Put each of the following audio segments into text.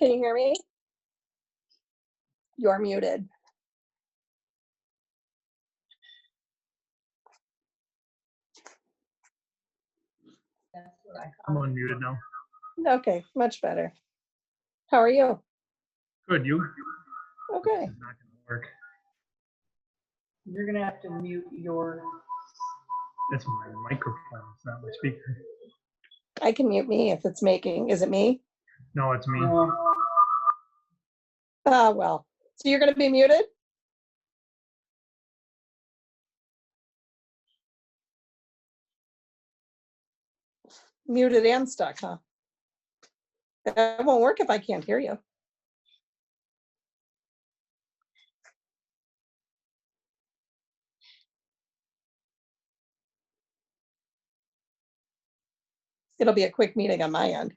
Can you hear me? You're muted. I'm unmuted now. Okay, much better. How are you? Good, you? Okay. It's not gonna work. You're gonna have to mute your. It's my microphone, it's not my speaker. I can mute me if it's making. Is it me? No, it's me. Ah, well. So you're going to be muted? Muted and stuck, huh? That won't work if I can't hear you. It'll be a quick meeting on my end.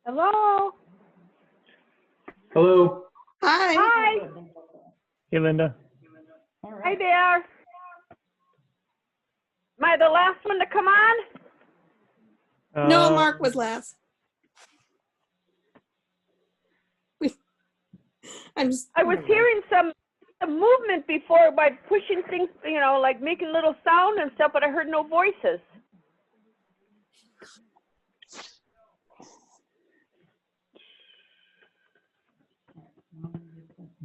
Hello. Hello. Hi. Hi. Hey, Linda. All Hi right. there. Am I the last one to come on? No, Uh, Mark was last. I'm just. I was hearing some movement before by pushing things, you know, like making little sound and stuff, but I heard no voices.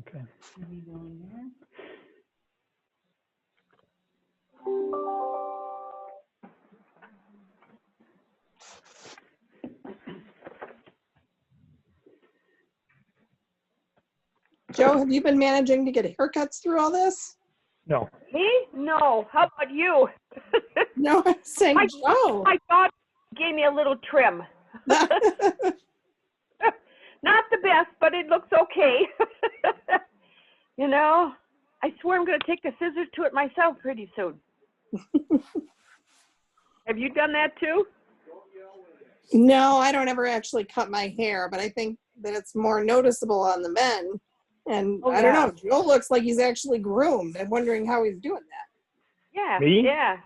Okay. TV going there. Joe, have you been managing to get haircuts through all this? No. Me? No. How about you? No, I'm saying My- Joe. My daughter gave me a little trim. Not the best, but it looks okay. You know, I swear I'm going to take the scissors to it myself pretty soon. Have you done that too? No, I don't ever actually cut my hair, but I think that it's more noticeable on the men. And Oh, I don't yeah. know, Joe looks like he's actually groomed. I'm wondering how he's doing that. Yeah. Me? Yeah.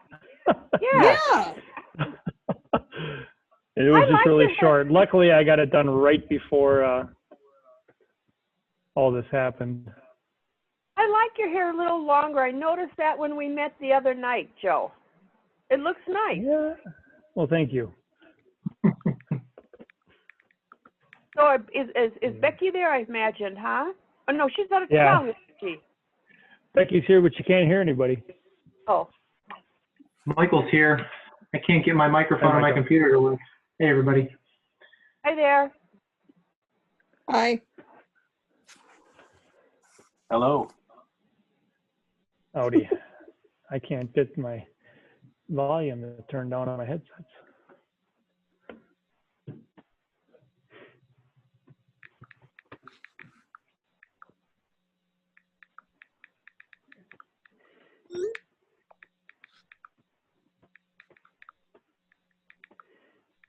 Yeah. Yeah. It was I just like really your hair. short. Luckily, I got it done right before all this happened. I like your hair a little longer. I noticed that when we met the other night, Joe. It looks nice. Yeah. Well, thank you. So is Becky there, I imagined, huh? Oh, no, she's out of Yeah. town, isn't she? Becky's here, but she can't hear anybody. Oh, Michael's here. I can't get my microphone Hey, on my Michael. computer to work. Hey, everybody. hi there. Hi. Hello. Howdy. I can't get my volume to turn down on my headsets.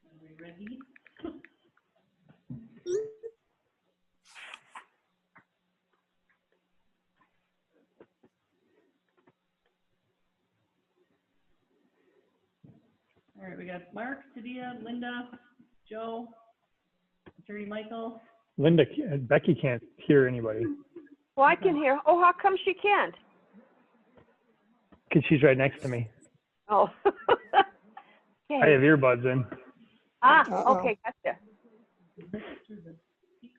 Are we ready? All right, we got Mark, Sadia, Linda, Joe, Attorney Michael. Becky can't hear anybody Well, I can hear. Oh, how come she can't? because she's right next to me. Oh. I Okay. have earbuds in. Uh-oh. Okay, gotcha. Through the speaker.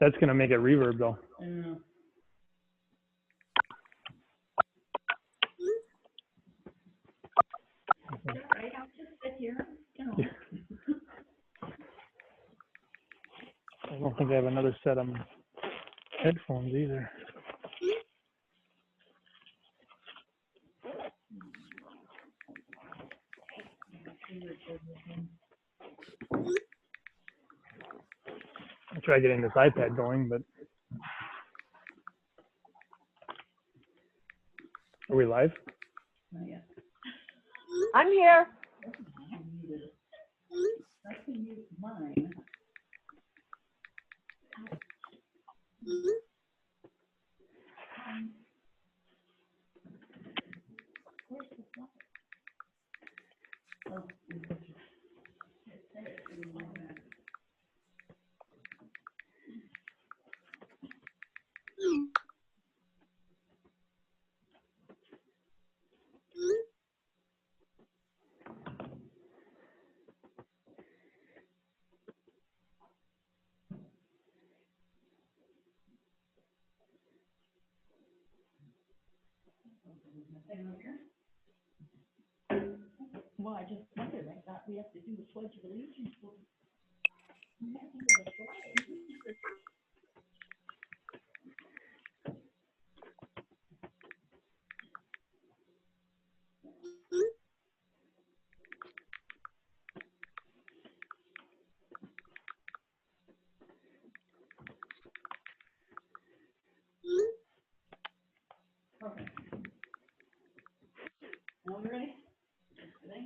That's going to make it reverb, though. I don't know. That's right, I'll just sit here, you know. I don't think I have another set of headphones either. I'll try getting this iPad going, but are we live? Oh, yeah. I'm here. I can use mine. Where's the flyer? Oh, well, I just wondered, I thought we have to do the pledge of allegiance. We have to do the flag.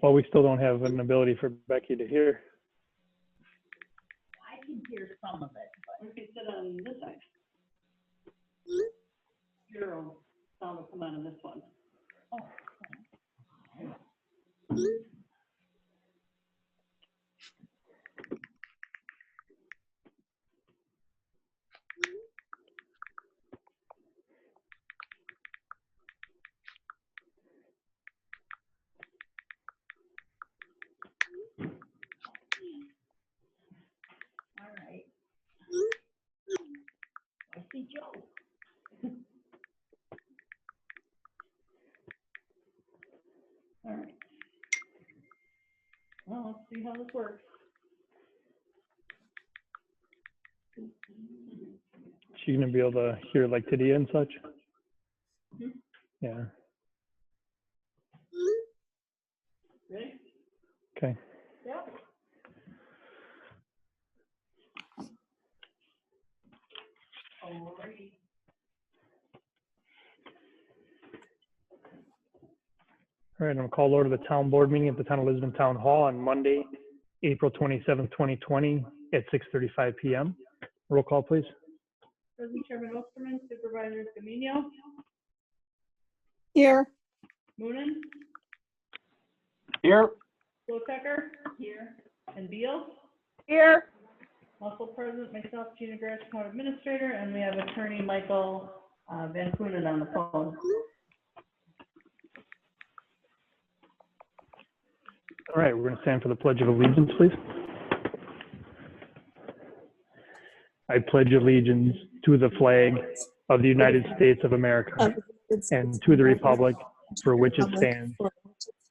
Well, we still don't have an ability for Becky to hear. I can hear some of it, but we can sit on this side. Your sound will come out on this one. Oh. All right. I see Joe. All right. Well, let's see how this works. She's gonna be able to hear like Tadia and such. Mhm. Yeah. Ready? Okay. Yep. Alrighty. All right, I'm gonna call order the town board meeting at the Town of Lisbon Town Hall on Monday, April 27th, 2020 at 6:35 p.m. Roll call, please. President Chairman Osterman, Supervisor Dominio, Here, Moonen, Here. Blotecker. Here. And Beal. Here, Also present, myself, Gina Grash, Town Administrator, and we have Attorney Michael Van Kunen on the phone. All right, we're gonna stand for the Pledge of Allegiance, please. I pledge allegiance to the flag of the United States of America and to the republic for which it stands,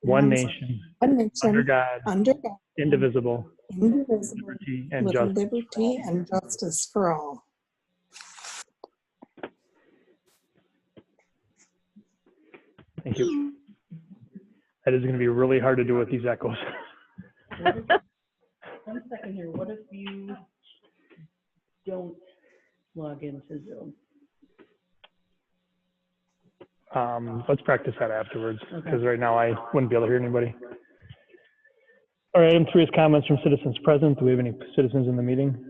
one nation, One under nation, God, under God, indivisible, indivisible, liberty and with justice. liberty and justice for all. Thank you. That is gonna be really hard to do with these echoes. What if- 1 second here, what if you don't log into Zoom? Let's practice that afterwards, Okay. because right now I wouldn't be able to hear anybody. All right, item 3 is comments from citizens present. Do we have any citizens in the meeting?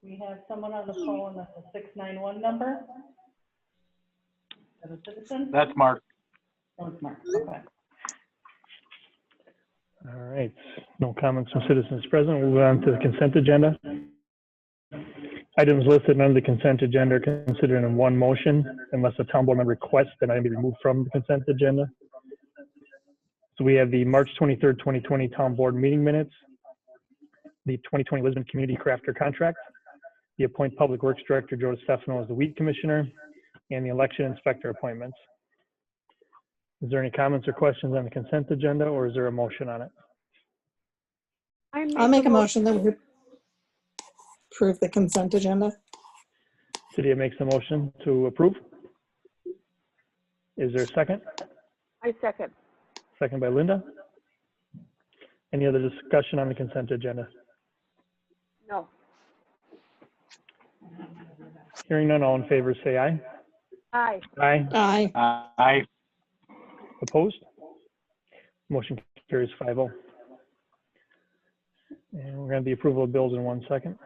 We have someone on the phone at the 691 number. Is that a citizen? That's Mark. Oh, it's Mark, okay. All right, no comments from citizens present. We'll move on to the consent agenda. Items listed under the consent agenda are considered in one motion unless a town board member requests that item be removed from the consent agenda. So we have the March 23rd, 2020 town board meeting minutes, the 2020 Lisbon Community Crafter contract, the appoint public works director Joe Stefano as the weed commissioner, and the election inspector appointments. Is there any comments or questions on the consent agenda, or is there a motion on it? I'll make a motion that we approve the consent agenda. Cydia makes a motion to approve. Is there a second? I second. Second by Linda. Any other discussion on the consent agenda? No. Hearing none, all in favor say aye. Aye. Aye. Aye. Aye. Opposed? Motion carries 5-0. And we're going to the approval of bills in 1 second.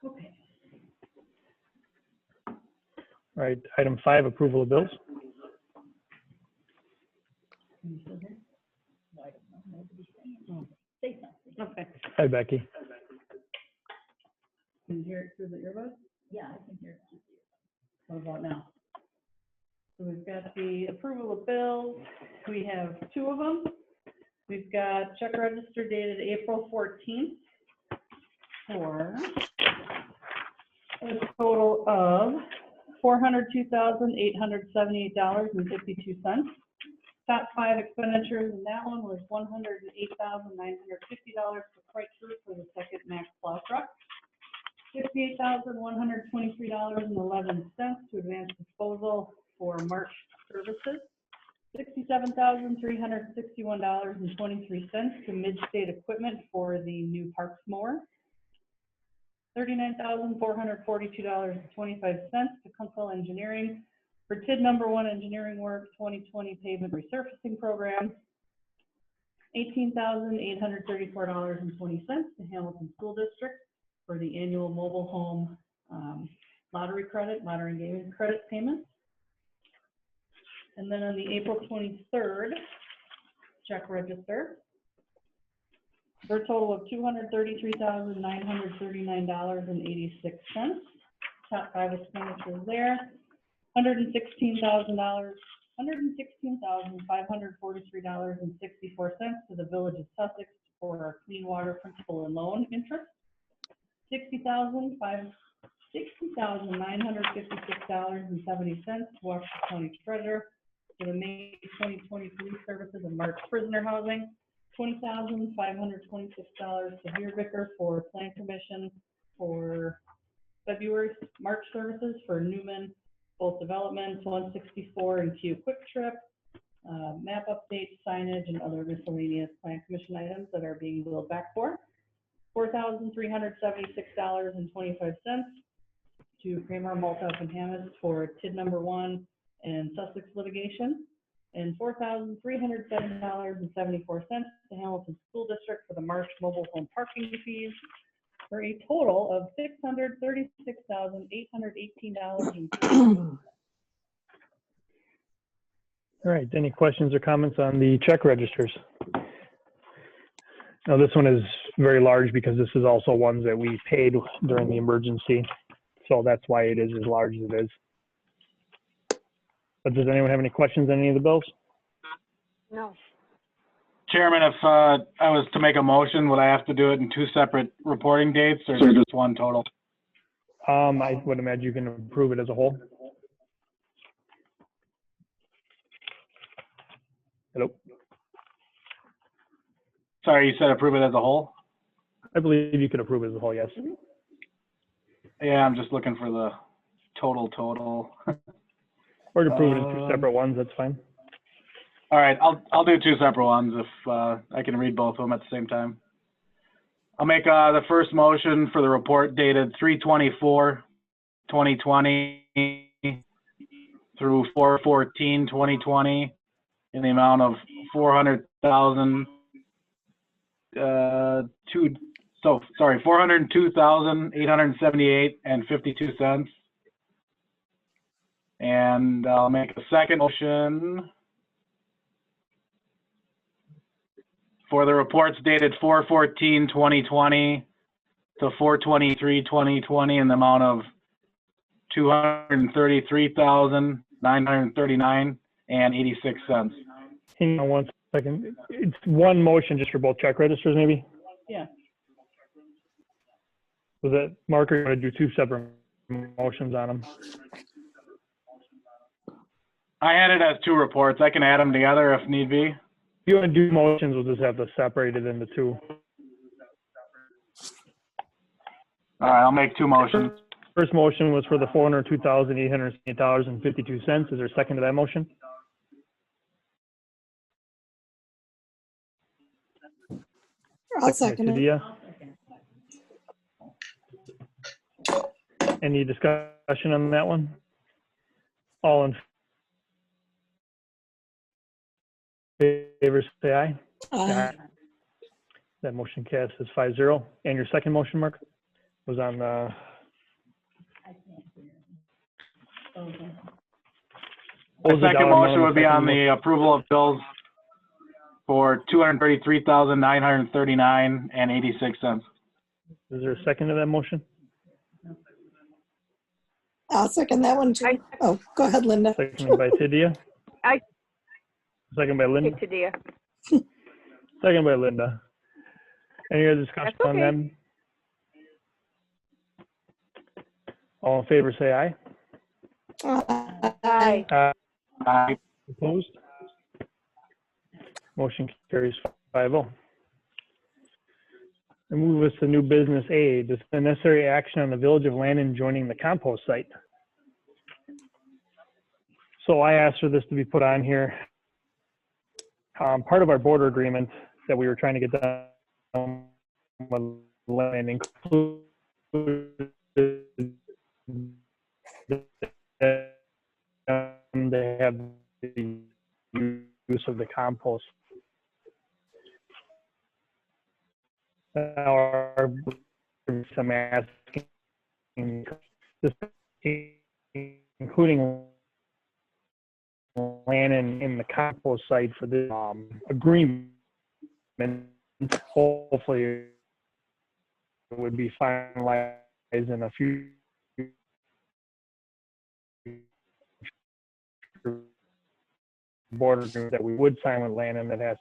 Okay. All right, item 5, approval of bills. Can you still hear? No, I don't know. Nobody's saying anything. Say something. Okay. Hi, Becky. Can you hear it through the earbuds? Yeah, I can hear it through the earbuds. What about now? So we've got the approval of bills. We have 2 of them. We've got check register dated April 14th for a total of $402,878.52. Top 5 expenditures in that one was $108,950 for Freight Group for the second Mack plow truck. $58,123.11 to advance disposal for March services. $67,361.23 to Mid-State Equipment for the new Parks mower. $39,442.25 to Kunkel Engineering for TID number 1 engineering work 2020 pavement resurfacing program. $18,834.20 to Hamilton School District for the annual mobile home lottery and gaming credit payments. And then on the April 23rd check register, for a total of $233,939.86. Top 5 expenditures there, $116,543.64 to the Village of Sussex for our clean water principal and loan interest. $60,956.70 to Washington County Treasurer for the May 2023 services and March prisoner housing. $20,526 to Beer Vicker for Plan Commission for March services for Newman, both developments, 164 and Q Quick Trip, map updates, signage, and other miscellaneous Plan Commission items that are being billed back for. $4,376.25 to Kramer, Malthoff, and Hammond for TID number 1 and Sussex litigation. And $4,307.74 to Hamilton School District for the March mobile home parking fees, for a total of $636,818. All right, any questions or comments on the check registers? Now, this one is very large because this is also ones that we paid during the emergency. So that's why it is as large as it is. But does anyone have any questions on any of the bills? No. Chairman, if I was to make a motion, would I have to do it in 2 separate reporting dates or just one total? I would imagine you can approve it as a whole. Hello? Sorry, you said approve it as a whole? I believe you could approve it as a whole, yes. Yeah, I'm just looking for the total. Or to approve it in 2 separate ones, that's fine. All right, I'll do 2 separate ones if I can read both of them at the same time. I'll make the first motion for the report dated 3/24/2020 through 4/14/2020 in the amount of $402,878.52. And I'll make a second motion for the reports dated 4/14/2020 to 4/23/2020 in the amount of $233,939.86. Hang on one second. It's one motion just for both check registers, maybe? Yeah. Was that, Mark, or you want to do 2 separate motions on them? I had it as 2 reports. I can add them together if need be. If you want to do motions, we'll just have to separate it into 2. All right, I'll make 2 motions. First motion was for the $402,878.52. Is there a second to that motion? I'll second it. Dia. Any discussion on that one? All in favor, say aye. Aye. That motion passes 5-0. And your second motion, Mark, was on the, The second motion would be on the approval of bills for $233,939.86. Is there a second to that motion? I'll second that one too. Oh, go ahead, Linda. Seconded by Tidia. I- Second by Linda. Take Tadia. Second by Linda. Any other discussion That's on okay. them? All in favor, say aye. Aye. Aye. Opposed? Motion carries 5-0. And move us to new business A, this is the necessary action on the Village of Landon joining the compost site. So I asked for this to be put on here. Part of our border agreement that we were trying to get done with land included they have the use of the compost. Our some asking, this, including land in the compost site for this agreement, hopefully it would be finalized in a few border agreement that we would sign with Landon that has.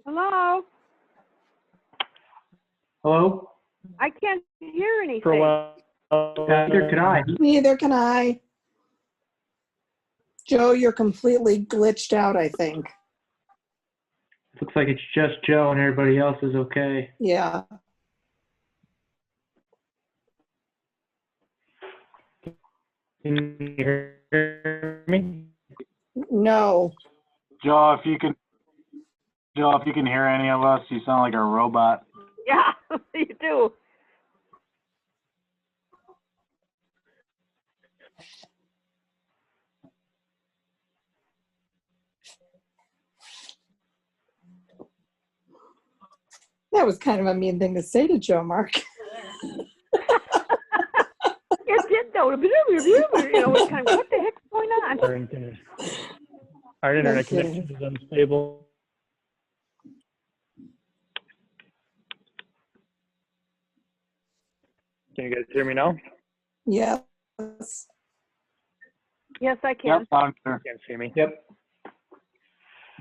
Hello? Hello? I can't hear For a anything. while. Neither could I. Neither can I. Joe, you're completely glitched out, I think. Looks like it's just Joe and everybody else is okay. Yeah. Can you hear me? No. Joe, if you can hear any of us, you sound like a robot. Yeah, you do. That was kind of a mean thing to say to Joe, Mark. It did though. You know, it's kind of, what the heck's going on? Our internet kidding. connection is unstable. Can you guys hear me now? Yes. Yes, I Yep, can. I'm sure. Can't see me. Yep.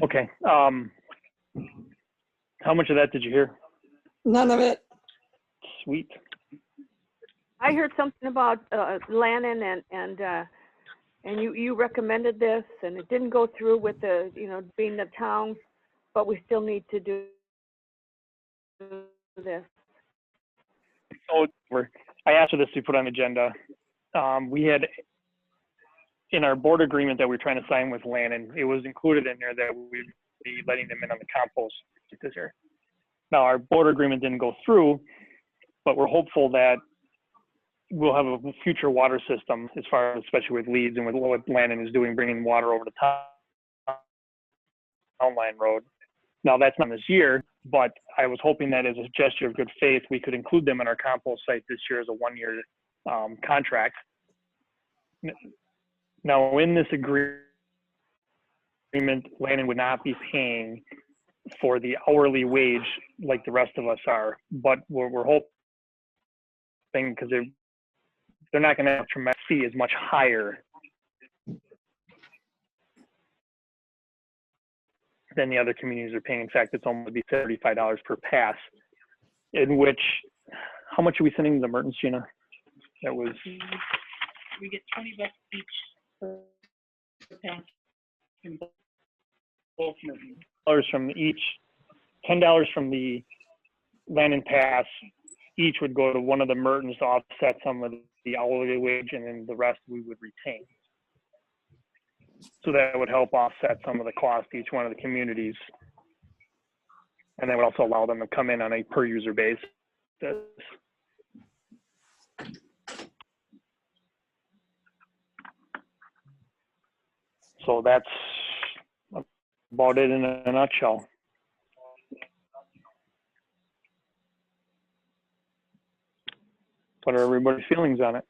Okay. How much of that did you hear? None of it. Sweet. I heard something about Lannon and you recommended this and it didn't go through with the, you know, being the town, but we still need to do this. So I asked for this to be put on the agenda. We had, in our board agreement that we were trying to sign with Landon, it was included in there that we'd be letting them in on the compost this year. Now, our board agreement didn't go through, but we're hopeful that we'll have a future water system as far as, especially with Leeds and with what Landon is doing, bringing water over the town line road. Now, that's not this year, but I was hoping that as a gesture of good faith, we could include them in our compost site this year as a one-year contract. Now, in this agreement, Landon would not be paying for the hourly wage like the rest of us are, but we're hoping, because they're not going to have tremendous fee is much higher than the other communities are paying. In fact, it's almost be $35 per pass, in which, how much are we sending to the Mertens, Gina? That was, We get $20 each per pass from both Mertens. dollars from each, $10 from the Landon Pass, each would go to one of the Mertens to offset some of the hourly wage, and then the rest we would retain. So that would help offset some of the cost to each one of the communities. And that would also allow them to come in on a per user basis. So that's about it in a nutshell. What are everybody's feelings on it?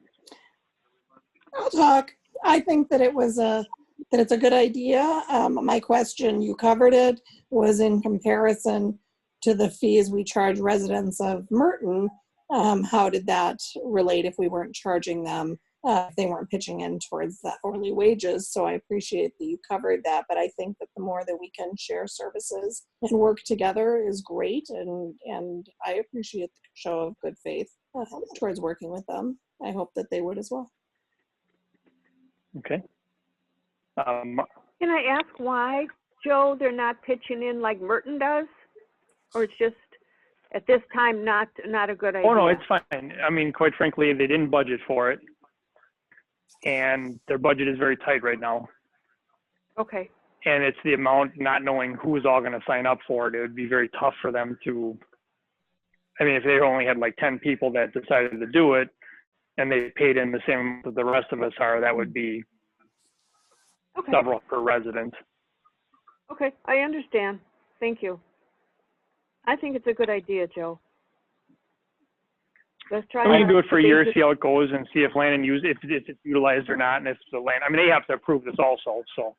I'll talk. I think that it's a good idea. My question, you covered it, was in comparison to the fees we charge residents of Merton. How did that relate if we weren't charging them if they weren't pitching in towards the hourly wages. So I appreciate that you covered that, but I think that the more that we can share services and work together is great, and I appreciate the show of good faith towards working with them. I hope that they would as well. Okay. Can I ask why, Joe, they're not pitching in like Merton does? Or it's just, at this time, not a good idea? Oh, no, it's fine. I mean, quite frankly, they didn't budget for it. And their budget is very tight right now. Okay, And it's the amount, not knowing who's all going to sign up for it. It would be very tough for them to, I mean, if they only had like 10 people that decided to do it and they paid in the same amount that the rest of us are, that would be okay, several per resident. okay, I understand. Thank you. I think it's a good idea, Joe. Let's try. We can do it for a year, basic- see how it goes, and see if land and use, if it's utilized or not, and if the land, I mean, they have to approve this also, so.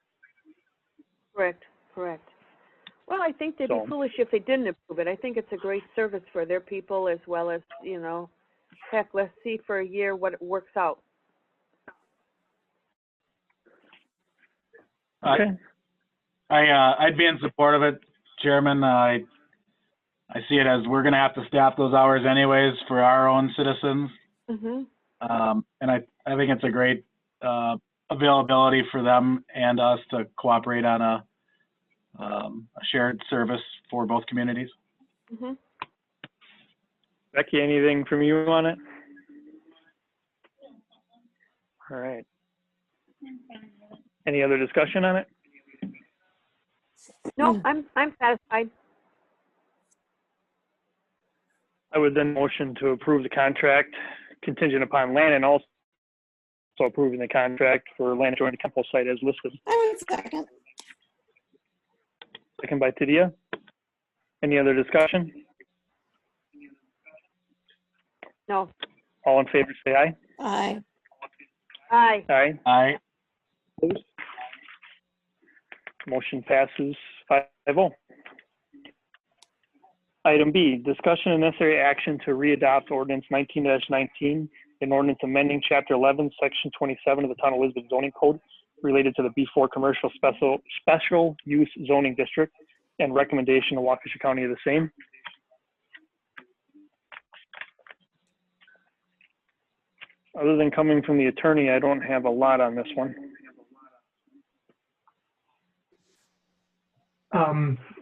Correct, correct. Well, I think they'd be So- foolish if they didn't approve it. I think it's a great service for their people as well as, heck, let's see for a year what it works out. Okay. I'd be in support of it, Chairman. I see it as we're gonna have to staff those hours anyways for our own citizens. Mm-hmm. And I think it's a great, availability for them and us to cooperate on a shared service for both communities. Mm-hmm. Becky, anything from you on it? All right. Any other discussion on it? No, I'm satisfied. I would then motion to approve the contract contingent upon land and also approving the contract for land adjoining the Temple site as listed. I would second. Second by Tadia. Any other discussion? No. All in favor, say aye. Aye. Aye. Aye. Aye. Opposed? Motion passes 5-0. Item B, discussion and necessary action to readopt ordinance 19-19, an ordinance amending chapter 11, section 27 of the Town of Elizabeth zoning code related to the B4 commercial special use zoning district and recommendation to Waukesha County of the same. Other than coming from the attorney, I don't have a lot on this one.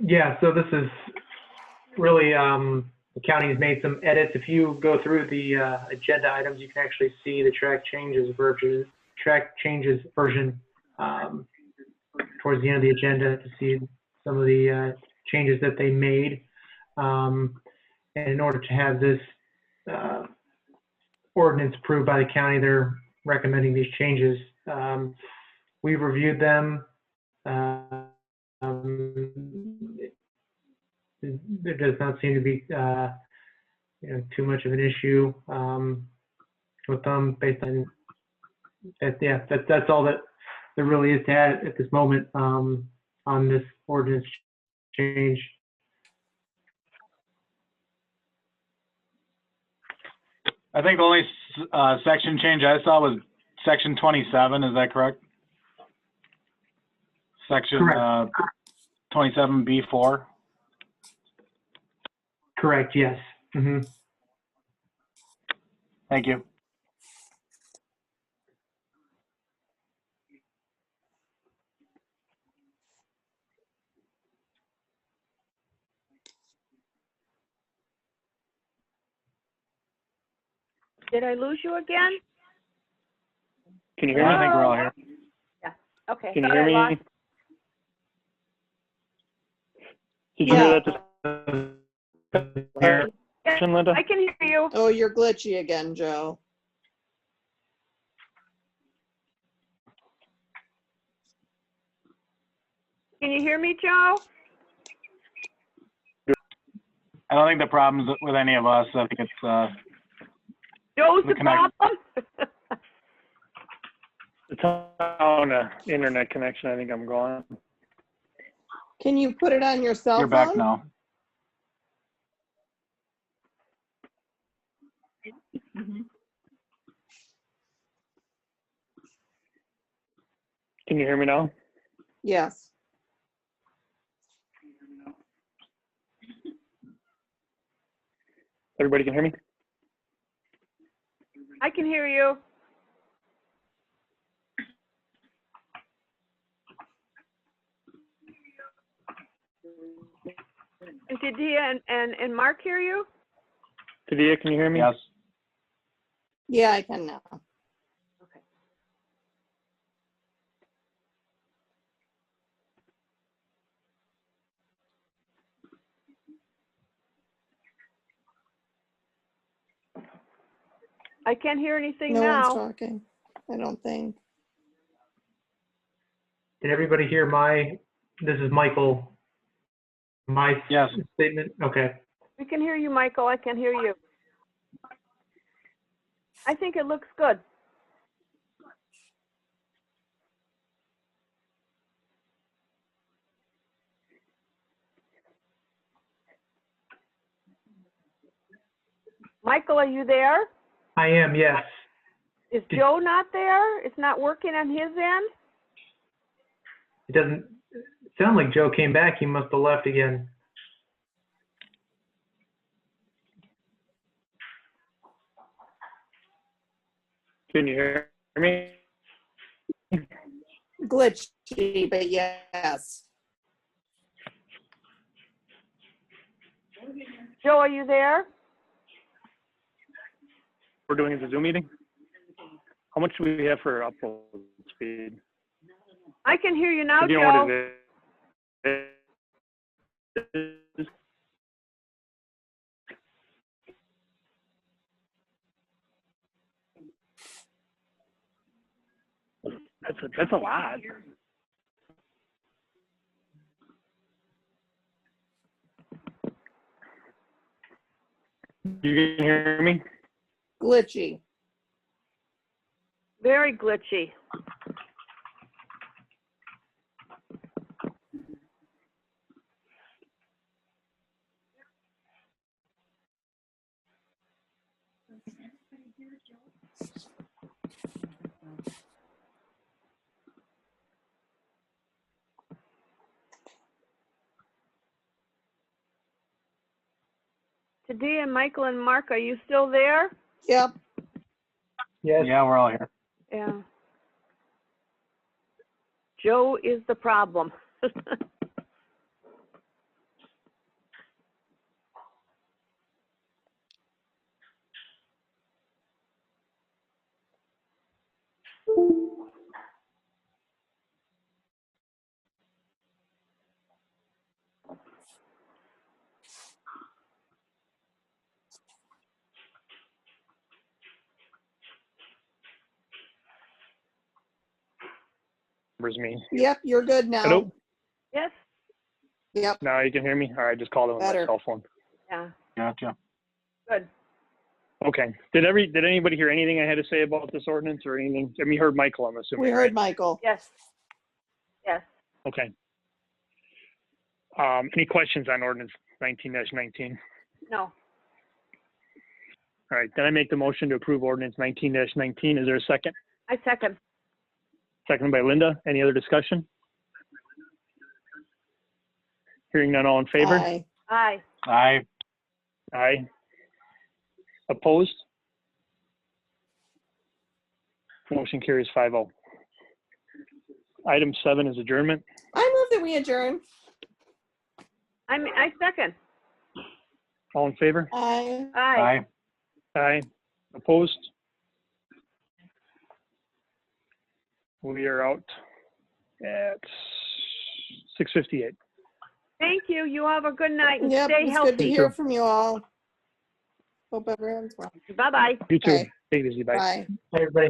Yeah, so this is really, the county has made some edits. If you go through the agenda items, you can actually see the track changes version towards the end of the agenda to see some of the changes that they made. And in order to have this ordinance approved by the county, they're recommending these changes. We've reviewed them. There does not seem to be too much of an issue with them based on that. Yeah, that's all that there really is to add at this moment on this ordinance change. I think the only, section change I saw was section 27, is that correct? Section, Correct. 27B4. Correct. Yes. Mm-hmm. Thank you. Did I lose you again? Can you hear me? I think we're all here. Okay. Can you sorry, I hear lost- me? Did you hear that discussion, Linda? I can hear you. Oh, you're glitchy again, Joe. Can you hear me, Joe? I don't think the problem's with any of us. I think it's, Joe's The the connect- problem? The town internet connection, I think I'm gone. Can you put it on your cell you're phone? back now. Can you hear me now? Yes. Everybody can hear me? I can hear you. And did Dia and Mark hear you? Tadia, can you hear me? Yes. Yeah, I can now. Okay. I can't hear anything No one's now. talking, I don't think. Did everybody hear this is Michael, my Yes. statement? Okay. We can hear you, Michael. I can hear you. I think it looks good. Michael, are you there? I am, yes. Is Joe not there? It's not working on his end? It doesn't sound like Joe came back. He must have left again. Can you hear me? Glitchy, but yes. Joe, are you there? We're doing the Zoom meeting? How much do we have for upload speed? I can hear you now, Do you know what Joe. it is? That's a lot. You can hear me? Glitchy. Very glitchy. Tadia, Michael, and Mark, are you still there? Yep. Yes. Yeah, we're all here. Yeah. Joe is the problem. Where's me? Yep, you're good now. Hello? Yes? Yep, Now you can hear me? All right, just called it on my Better. cell phone. Yeah. Gotcha. Good. Okay. Did anybody hear anything I had to say about this ordinance or anything? I mean, you heard Michael, I'm assuming. we right? heard Michael. Yes. Yes. Okay. Any questions on ordinance 19-19? No. All right, then I make the motion to approve ordinance 19-19. Is there a second? I second. Second by Linda. Any other discussion? Hearing none, all in favor? Aye. Aye. Aye. Aye. Opposed? Motion carries 5-0. Item 7 is adjournment. I move that we adjourn. I second. All in favor? Aye. Aye. Aye. Aye. Opposed? We are out at 6:58. Thank you. You have a good night and Yep, stay it's good to healthy. hear from you all. Hope everyone's well. Bye-bye. You too. Okay. Take it easy. Bye. Bye. Hey, everybody.